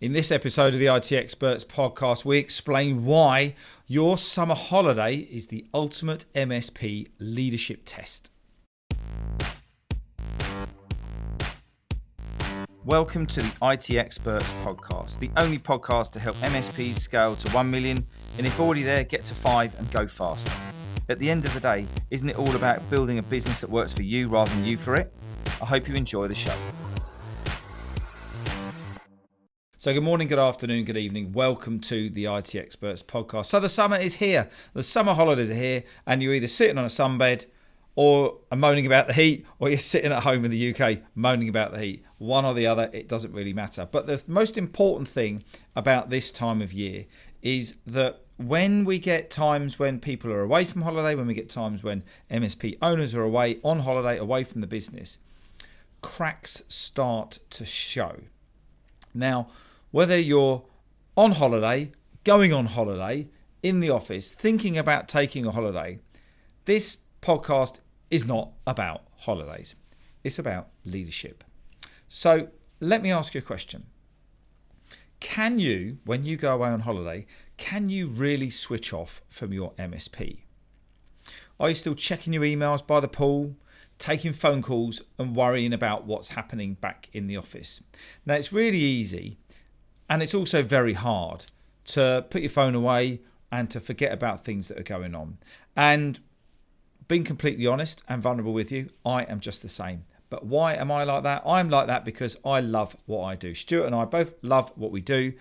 In this episode of the IT Experts podcast, we explain why your summer holiday is the ultimate MSP leadership test. Welcome to the IT Experts podcast, the only podcast to help MSPs scale to 1 million, and if already there, get to 5 and go faster. At the end of the day, isn't it all about building a business that works for you rather than you for it? I hope you enjoy the show. So good morning, good afternoon, good evening. Welcome to the IT Experts podcast. So the summer is here. The summer holidays are here, and you're either sitting on a sunbed or are moaning about the heat, or you're sitting at home in the UK moaning about the heat. One or the other, it doesn't really matter. But the most important thing about this time of year is that when we get times when people are away from holiday, when we get times when MSP owners are away on holiday, away from the business, cracks start to show. Now, whether you're on holiday, going on holiday, in the office, thinking about taking a holiday, this podcast is not about holidays. It's about leadership. So let me ask you a question. Can you, when you go away on holiday, can you really switch off from your MSP? Are you still checking your emails by the pool, taking phone calls and worrying about what's happening back in the office? Now, it's really easy, and it's also very hard to put your phone away and to forget about things that are going on. And being completely honest and vulnerable with you, I am just the same. But why am I like that? I'm like that because I love what I do. Stuart and I both love what we do,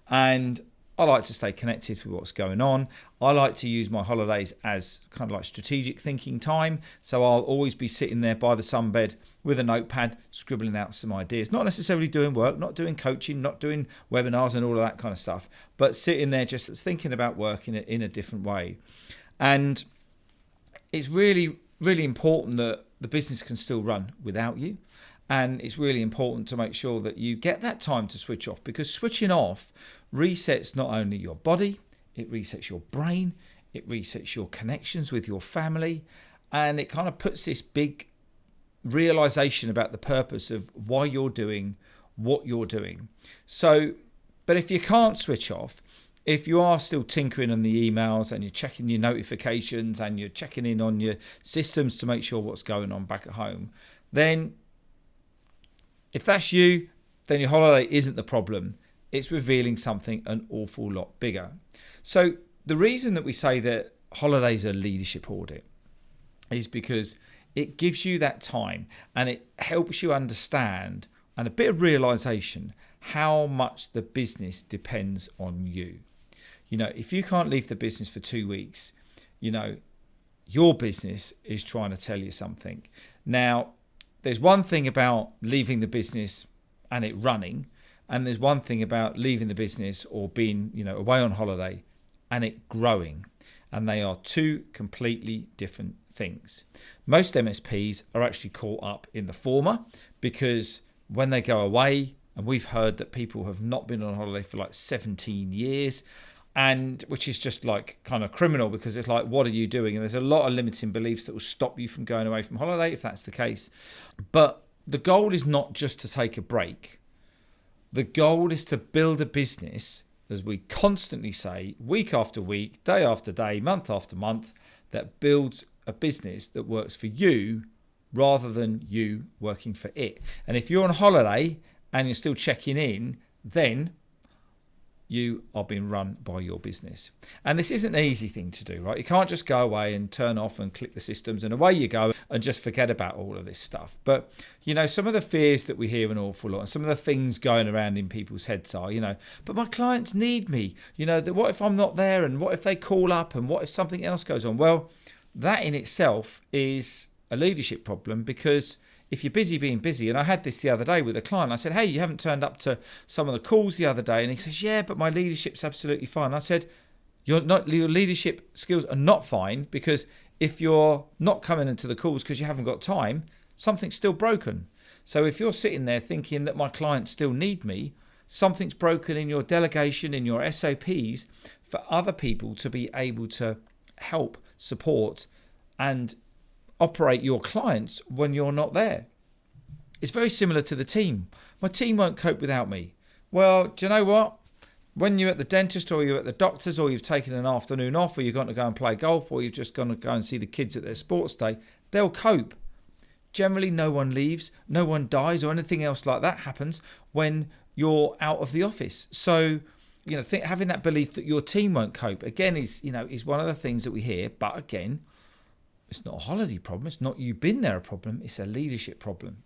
and I like to stay connected with what's going on. I like to use my holidays as kind of like strategic thinking time. So I'll always be sitting there by the sunbed with a notepad, scribbling out some ideas. Not necessarily doing work, not doing coaching, not doing webinars and all of that kind of stuff, but sitting there just thinking about work in a different way. And it's really, really important that the business can still run without you. And it's really important to make sure that you get that time to switch off, because switching off resets not only your body, it resets your brain, it resets your connections with your family, and it kind of puts this big realization about the purpose of why you're doing what you're doing. So, but if you can't switch off, if you are still tinkering on the emails and you're checking your notifications and you're checking in on your systems to make sure what's going on back at home, then if that's you, then your holiday isn't the problem. It's revealing something an awful lot bigger. So the reason that we say that holidays are a leadership audit is because it gives you that time and it helps you understand and a bit of realization how much the business depends on you. You know, if you can't leave the business for 2 weeks, you know, your business is trying to tell you something. Now, there's one thing about leaving the business and it running, and there's one thing about leaving the business or being, you know, away on holiday and it growing. And they are two completely different things. Most MSPs are actually caught up in the former, because when they go away, and we've heard that people have not been on holiday for like 17 years, and which is just like kind of criminal, because it's like, what are you doing? And there's a lot of limiting beliefs that will stop you from going away from holiday if that's the case. But the goal is not just to take a break. The goal is to build a business, as we constantly say, week after week, day after day, month after month, that builds a business that works for you rather than you working for it. And if you're on holiday and you're still checking in, then you are being run by your business. And this isn't an easy thing to do, right? You can't just go away and turn off and click the systems and away you go and just forget about all of this stuff. But, you know, some of the fears that we hear an awful lot and some of the things going around in people's heads are, you know, but my clients need me. You know, what if I'm not there, and what if they call up, and what if something else goes on? Well, that in itself is a leadership problem, because if you're busy being busy, and I had this the other day with a client, I said, hey, you haven't turned up to some of the calls the other day. And he says, yeah, but my leadership's absolutely fine. I said, your leadership skills are not fine, because if you're not coming into the calls because you haven't got time, something's still broken. So if you're sitting there thinking that my clients still need me, something's broken in your delegation, in your SOPs for other people to be able to help, support, and operate your clients when you're not there. It's very similar to the team. My team won't cope without me. Well, do you know what? When you're at the dentist or you're at the doctor's or you've taken an afternoon off or you've got to go and play golf or you've just gone to go and see the kids at their sports day, they'll cope. Generally, no one leaves, no one dies or anything else like that happens when you're out of the office. So, having that belief that your team won't cope, again, is one of the things that we hear. But again, it's not a holiday problem. It's not you been there a problem. It's a leadership problem.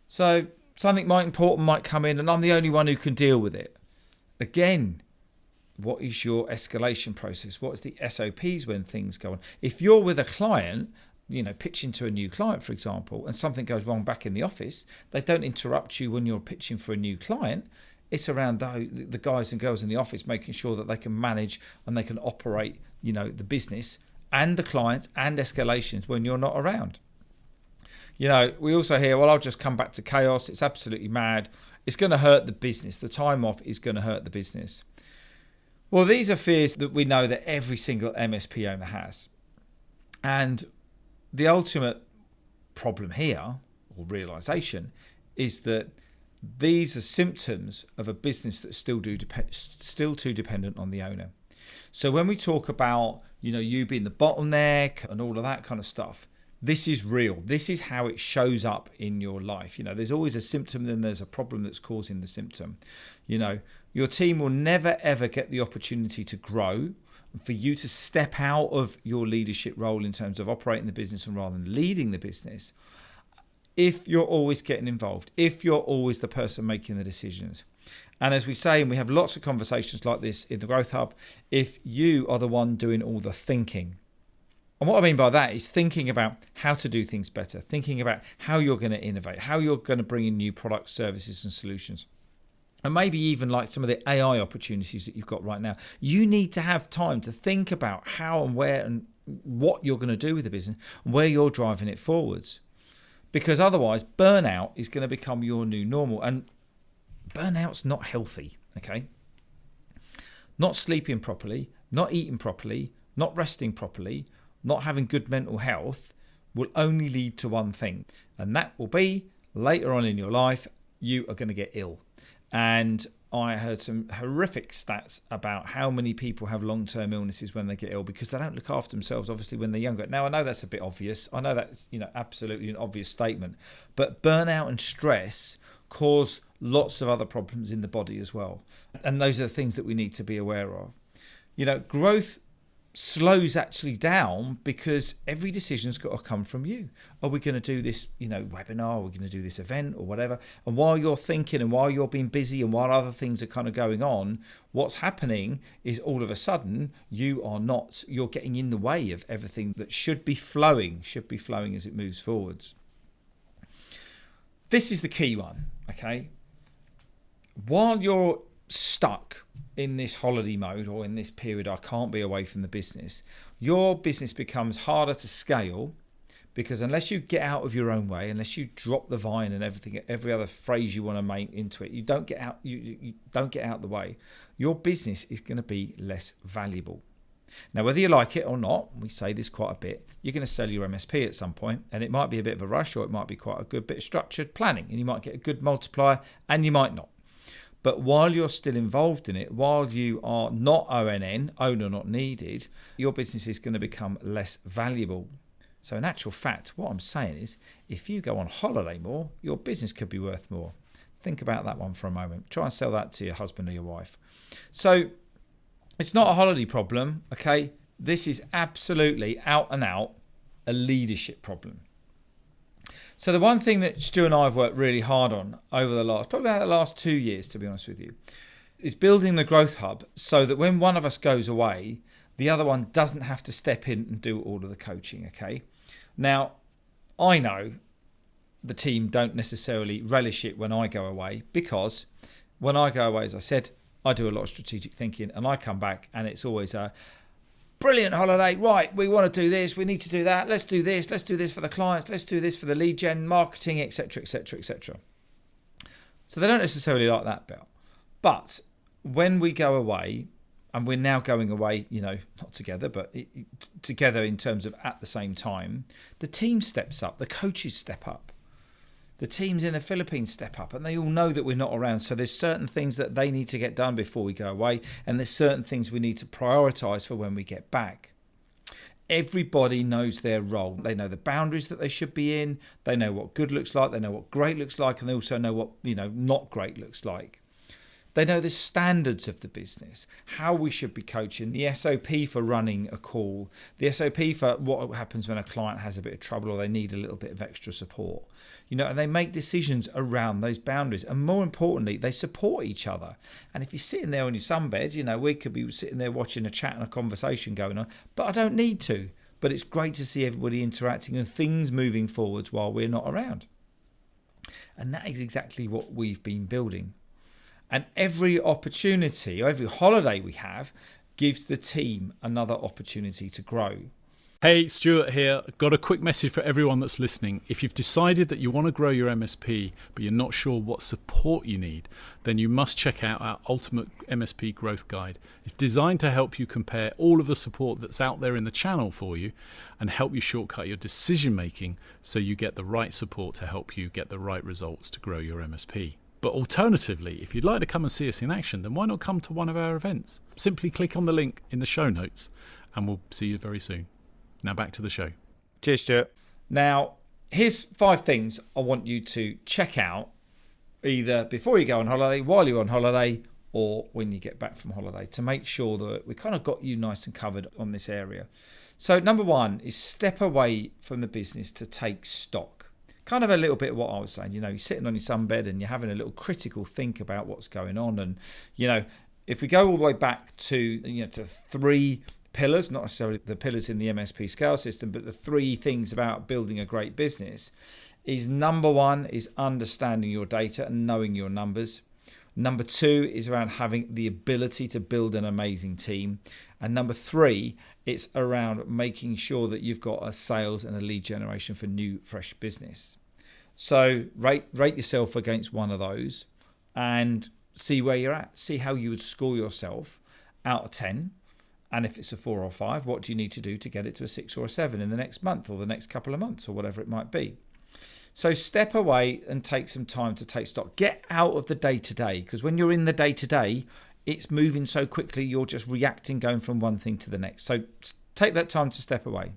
So something important might come in and I'm the only one who can deal with it. Again, what is your escalation process? What is the SOPs when things go on? If you're with a client, pitching to a new client, for example, and something goes wrong back in the office, they don't interrupt you when you're pitching for a new client. It's around the guys and girls in the office making sure that they can manage and they can operate, the business and the clients and escalations when you're not around. We also hear, well, I'll just come back to chaos. It's absolutely mad. It's going to hurt the business. The time off is going to hurt the business. Well, these are fears that we know that every single MSP owner has. And the ultimate problem here, or realization, is that these are symptoms of a business that's still too dependent on the owner. So when we talk about, you being the bottleneck and all of that kind of stuff, this is real. This is how it shows up in your life. There's always a symptom, then there's a problem that's causing the symptom. Your team will never, ever get the opportunity to grow, for you to step out of your leadership role in terms of operating the business and rather than leading the business, if you're always getting involved, if you're always the person making the decisions. And as we say, and we have lots of conversations like this in the Growth Hub, if you are the one doing all the thinking. And what I mean by that is thinking about how to do things better, thinking about how you're going to innovate, how you're going to bring in new products, services and solutions. And maybe even like some of the AI opportunities that you've got right now. You need to have time to think about how and where and what you're going to do with the business and where you're driving it forwards. Because otherwise, burnout is going to become your new normal. And burnout's not healthy, okay? Not sleeping properly, not eating properly, not resting properly, not having good mental health will only lead to one thing. And that will be later on in your life, you are going to get ill. And I heard some horrific stats about how many people have long-term illnesses when they get ill because they don't look after themselves, obviously, when they're younger. Now, I know that's a bit obvious. I know that's, absolutely an obvious statement. But burnout and stress cause lots of other problems in the body as well. And those are the things that we need to be aware of. Growth slows actually down because every decision's got to come from you. Are we going to do this, webinar? Are we going to do this event or whatever? And while you're thinking and while you're being busy and while other things are kind of going on, what's happening is all of a sudden you're getting in the way of everything that should be flowing as it moves forwards. This is the key one, okay? While you're stuck in this holiday mode or in this period, I can't be away from the business, your business becomes harder to scale because unless you get out of your own way, unless you drop the vine and every other phrase you want to make into it, you don't get out the way, your business is going to be less valuable. Now, whether you like it or not, we say this quite a bit, you're going to sell your MSP at some point, and it might be a bit of a rush or it might be quite a good bit of structured planning, and you might get a good multiplier and you might not. But while you're still involved in it, while you are not ONN, owner not needed, your business is going to become less valuable. So in actual fact, what I'm saying is, if you go on holiday more, your business could be worth more. Think about that one for a moment. Try and sell that to your husband or your wife. So it's not a holiday problem, okay? This is absolutely out and out a leadership problem. So the one thing that Stu and I have worked really hard on over probably about the last 2 years, to be honest with you, is building the Growth Hub so that when one of us goes away, the other one doesn't have to step in and do all of the coaching, okay? Now, I know the team don't necessarily relish it when I go away because when I go away, as I said, I do a lot of strategic thinking and I come back and it's always a brilliant holiday, right, we want to do this, we need to do that, let's do this for the clients, let's do this for the lead gen, marketing, etc, etc, etc. So they don't necessarily like that bit. But when we go away, and we're now going away, not together, but together in terms of at the same time, the team steps up, the coaches step up. The teams in the Philippines step up and they all know that we're not around. So there's certain things that they need to get done before we go away. And there's certain things we need to prioritize for when we get back. Everybody knows their role. They know the boundaries that they should be in. They know what good looks like. They know what great looks like. And they also know what, not great looks like. They know the standards of the business, how we should be coaching, the SOP for running a call, the SOP for what happens when a client has a bit of trouble or they need a little bit of extra support. And they make decisions around those boundaries. And more importantly, they support each other. And if you're sitting there on your sunbed, we could be sitting there watching a chat and a conversation going on, but I don't need to. But it's great to see everybody interacting and things moving forwards while we're not around. And that is exactly what we've been building. And every opportunity or every holiday we have gives the team another opportunity to grow. Hey, Stuart here. Got a quick message for everyone that's listening. If you've decided that you want to grow your MSP, but you're not sure what support you need, then you must check out our Ultimate MSP Growth Guide. It's designed to help you compare all of the support that's out there in the channel for you and help you shortcut your decision making so you get the right support to help you get the right results to grow your MSP. But alternatively, if you'd like to come and see us in action, then why not come to one of our events? Simply click on the link in the show notes and we'll see you very soon. Now back to the show. Cheers, Stuart. Now, here's 5 things I want you to check out either before you go on holiday, while you're on holiday, or when you get back from holiday to make sure that we kind of got you nice and covered on this area. So number 1 is step away from the business to take stock. Kind of a little bit of what I was saying, you're sitting on your sunbed and you're having a little critical think about what's going on. And, if we go all the way back to, to 3 pillars, not necessarily the pillars in the MSP scale system, but the 3 things about building a great business is number 1 is understanding your data and knowing your numbers. Number 2 is around having the ability to build an amazing team. And number 3, it's around making sure that you've got a sales and a lead generation for new, fresh business. So rate yourself against one of those and see where you're at. See how you would score yourself out of 10. And if it's a 4 or 5, what do you need to do to get it to a 6 or a 7 in the next month or the next couple of months or whatever it might be? So step away and take some time to take stock. Get out of the day-to-day, because when you're in the day-to-day, it's moving so quickly, you're just reacting, going from one thing to the next. So take that time to step away.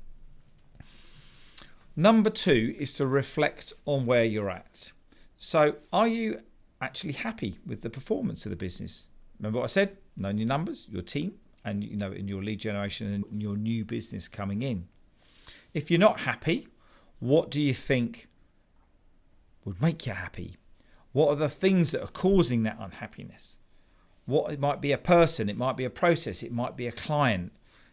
Number 2 is to reflect on where you're at. So are you actually happy with the performance of the business? Remember what I said? Knowing your numbers, your team, and in your lead generation and your new business coming in. If you're not happy, what do you think would make you happy? What are the things that are causing that unhappiness? It might be a person, it might be a process, it might be a client,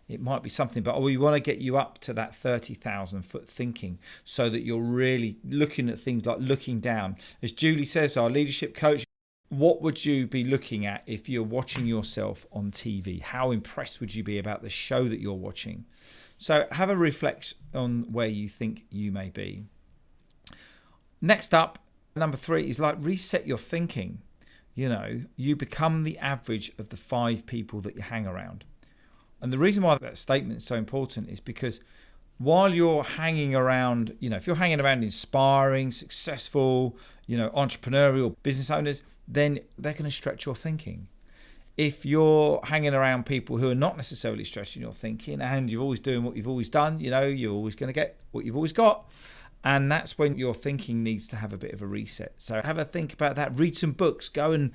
it might be something, but we want to get you up to that 30,000 foot thinking so that you're really looking at things like looking down. As Julie says, our leadership coach, what would you be looking at if you're watching yourself on TV? How impressed would you be about the show that you're watching? So have a reflect on where you think you may be. Next up, number 3 is reset your thinking. You become the average of the 5 people that you hang around. And the reason why that statement is so important is because while you're hanging around, if you're hanging around inspiring, successful, entrepreneurial business owners, then they're going to stretch your thinking. If you're hanging around people who are not necessarily stretching your thinking and you're always doing what you've always done, you're always going to get what you've always got. And that's when your thinking needs to have a bit of a reset. So have a think about that. Read some books. Go and,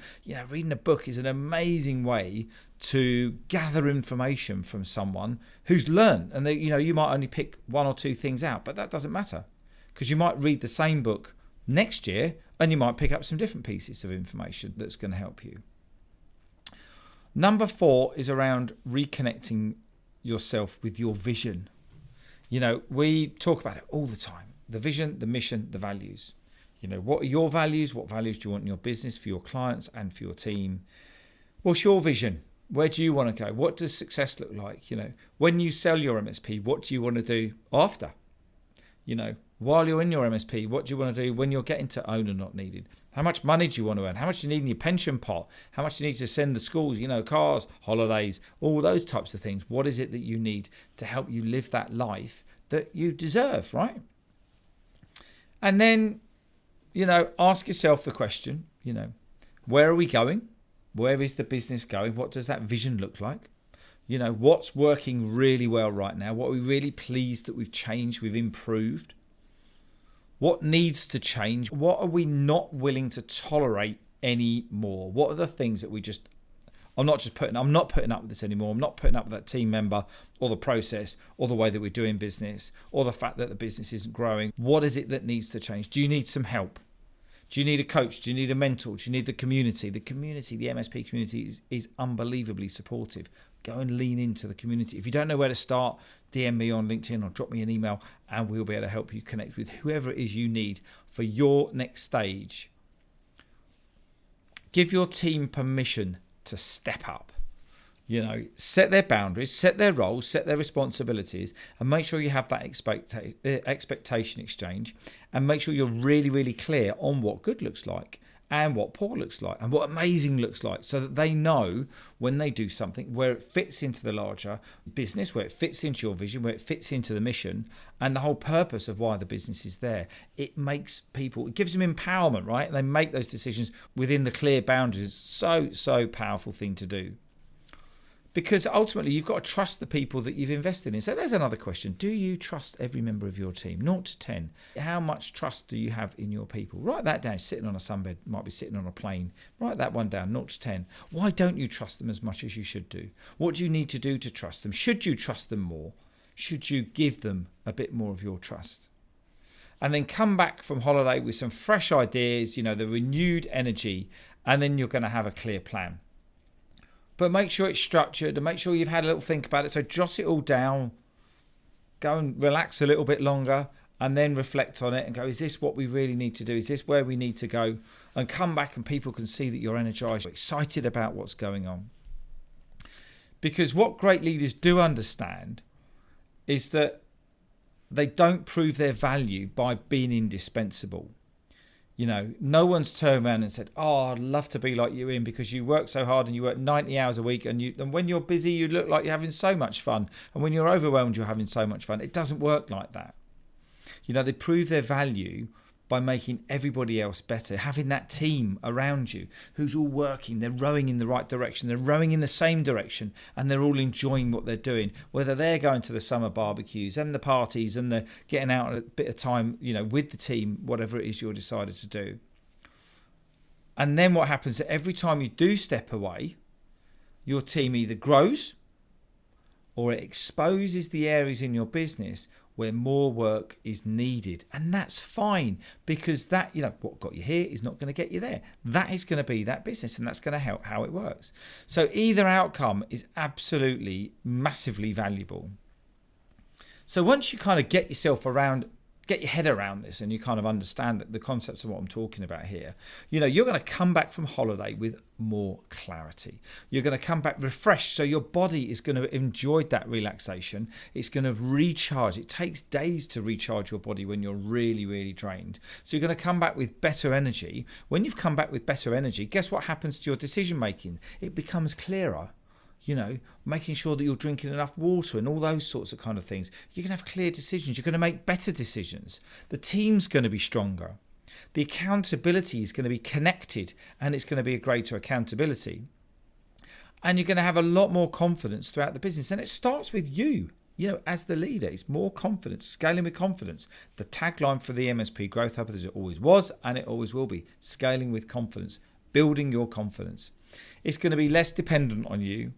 reading a book is an amazing way to gather information from someone who's learned. And you might only pick 1 or 2 things out, but that doesn't matter because you might read the same book next year and you might pick up some different pieces of information that's going to help you. Number 4 is around reconnecting yourself with your vision. We talk about it all the time. The vision, the mission, the values. What are your values? What values do you want in your business for your clients and for your team? What's your vision? Where do you want to go? What does success look like? When you sell your MSP, what do you want to do after? While you're in your MSP, what do you want to do when you're getting to own and not needed? How much money do you want to earn? How much do you need in your pension pot? How much do you need to send the schools, cars, holidays, all those types of things? What is it that you need to help you live that life that you deserve, right? And then, ask yourself the question, where are we going? Where is the business going? What does that vision look like? What's working really well right now? What are we really pleased that we've changed, we've improved? What needs to change? What are we not willing to tolerate anymore? What are the things that I'm not putting up with this anymore. I'm not putting up with that team member or the process or the way that we're doing business or the fact that the business isn't growing. What is it that needs to change? Do you need some help? Do you need a coach? Do you need a mentor? Do you need the community? The MSP community is unbelievably supportive. Go and lean into the community. If you don't know where to start, DM me on LinkedIn or drop me an email and we'll be able to help you connect with whoever it is you need for your next stage. Give your team permission to step up. Set their boundaries, set their roles, set their responsibilities, and make sure you have that expectation exchange, and make sure you're really, really clear on what good looks like and what poor looks like and what amazing looks like, so that they know when they do something where it fits into the larger business, where it fits into your vision, where it fits into the mission and the whole purpose of why the business is there. It gives them empowerment, right? And they make those decisions within the clear boundaries. So powerful thing to do. Because ultimately, you've got to trust the people that you've invested in. So there's another question. Do you trust every member of your team? 0 to 10. How much trust do you have in your people? Write that down. Sitting on a sunbed, might be sitting on a plane. Write that one down, 0 to 10. Why don't you trust them as much as you should do? What do you need to do to trust them? Should you trust them more? Should you give them a bit more of your trust? And then come back from holiday with some fresh ideas, the renewed energy, and then you're going to have a clear plan. But make sure it's structured and make sure you've had a little think about it. So jot it all down, go and relax a little bit longer and then reflect on it and go, is this what we really need to do? Is this where we need to go? And come back and people can see that you're energized, you're excited about what's going on. Because what great leaders do understand is that they don't prove their value by being indispensable. No one's turned around and said, I'd love to be like you, Ian, because you work so hard and you work 90 hours a week and when you're busy, you look like you're having so much fun. And when you're overwhelmed, you're having so much fun. It doesn't work like that. They prove their value by making everybody else better, having that team around you who's all working, they're rowing in the right direction, they're rowing in the same direction, and they're all enjoying what they're doing, whether they're going to the summer barbecues and the parties and they're getting out a bit of time, with the team, whatever it is you're decided to do. And then what happens is every time you do step away, your team either grows or it exposes the areas in your business where more work is needed. And that's fine, because that, what got you here is not going to get you there. That is going to be that business, and that's going to help how it works. So either outcome is absolutely massively valuable. So once you kind of get your head around this and you kind of understand the concepts of what I'm talking about here, you're going to come back from holiday with more clarity. You're going to come back refreshed. So your body is going to enjoy that relaxation. It's going to recharge. It takes days to recharge your body when you're really, really drained. So you're going to come back with better energy. When you've come back with better energy, guess what happens to your decision making? It becomes clearer. Making sure that you're drinking enough water and all those sorts of kind of things. You're going to have clear decisions. You're going to make better decisions. The team's going to be stronger. The accountability is going to be connected, and it's going to be a greater accountability. And you're going to have a lot more confidence throughout the business. And it starts with you, as the leader. It's more confidence, scaling with confidence. The tagline for the MSP Growth Hub, as it always was, and it always will be, scaling with confidence, building your confidence. It's going to be less dependent on you.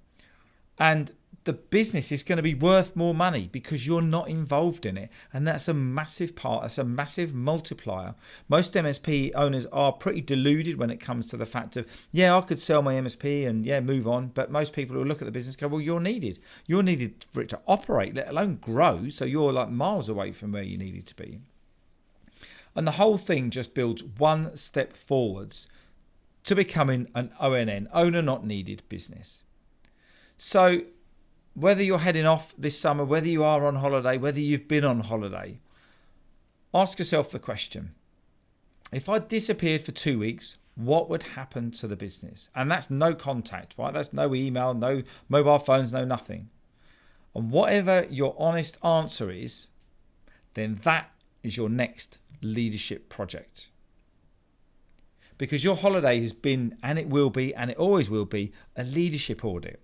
And the business is going to be worth more money because you're not involved in it. And that's a massive part. That's a massive multiplier. Most MSP owners are pretty deluded when it comes to the fact of, I could sell my MSP and move on. But most people who look at the business go, well, you're needed. You're needed for it to operate, let alone grow. So you're like miles away from where you needed to be. And the whole thing just builds one step forwards to becoming an ONN, owner not needed business. So whether you're heading off this summer, whether you are on holiday, whether you've been on holiday, ask yourself the question, if I disappeared for 2 weeks, what would happen to the business? And that's no contact, right? That's no email, no mobile phones, no nothing. And whatever your honest answer is, then that is your next leadership project. because your holiday has been, and it will be, and it always will be, a leadership audit.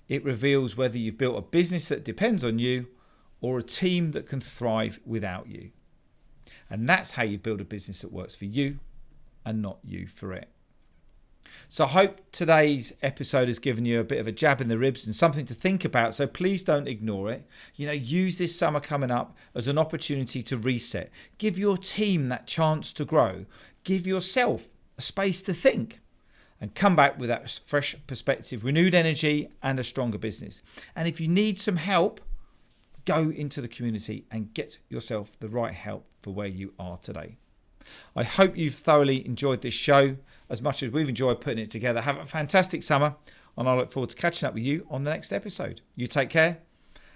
It reveals whether you've built a business that depends on you or a team that can thrive without you. And that's how you build a business that works for you and not you for it. So I hope today's episode has given you a bit of a jab in the ribs and something to think about. So please don't ignore it. Use this summer coming up as an opportunity to reset. Give your team that chance to grow. Give yourself a space to think and come back with that fresh perspective, renewed energy and a stronger business. And if you need some help, go into the community and get yourself the right help for where you are today. I hope you've thoroughly enjoyed this show as much as we've enjoyed putting it together. Have a fantastic summer, and I look forward to catching up with you on the next episode. You take care.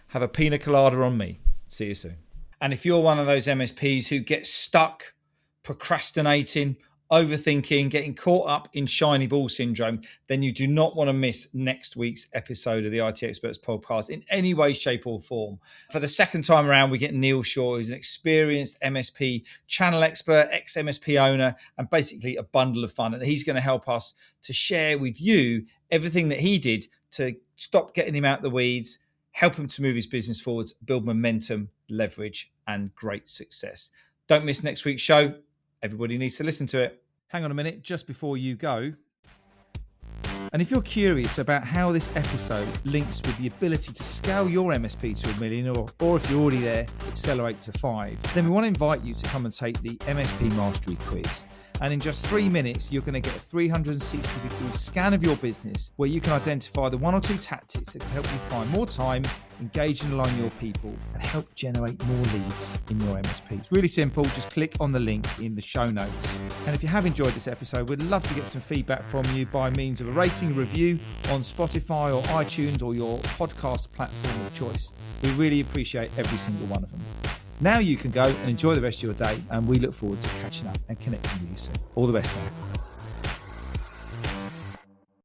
Have a pina colada on me. See you soon. And if you're one of those MSPs who gets stuck procrastinating, overthinking, getting caught up in shiny ball syndrome, then you do not want to miss next week's episode of the IT Experts podcast in any way, shape or form. For the second time around, we get Neil Shaw, who's an experienced MSP channel expert, ex-MSP owner, and basically a bundle of fun. And he's going to help us to share with you everything that he did to stop getting him out the weeds, help him to move his business forward, build momentum, leverage, and great success. Don't miss next week's show. Everybody needs to listen to it. Hang on a minute, just before you go. And if you're curious about how this episode links with the ability to scale your MSP to $1 million, or if you're already there, accelerate to 5, then we want to invite you to come and take the MSP Mastery Quiz. And in just 3 minutes, you're going to get a 360-degree scan of your business where you can identify the 1 or 2 tactics that can help you find more time, engage and align your people, and help generate more leads in your MSP. It's really simple. Just click on the link in the show notes. And if you have enjoyed this episode, we'd love to get some feedback from you by means of a rating and review on Spotify or iTunes or your podcast platform of choice. We really appreciate every single one of them. Now you can go and enjoy the rest of your day, and we look forward to catching up and connecting with you soon. All the best now.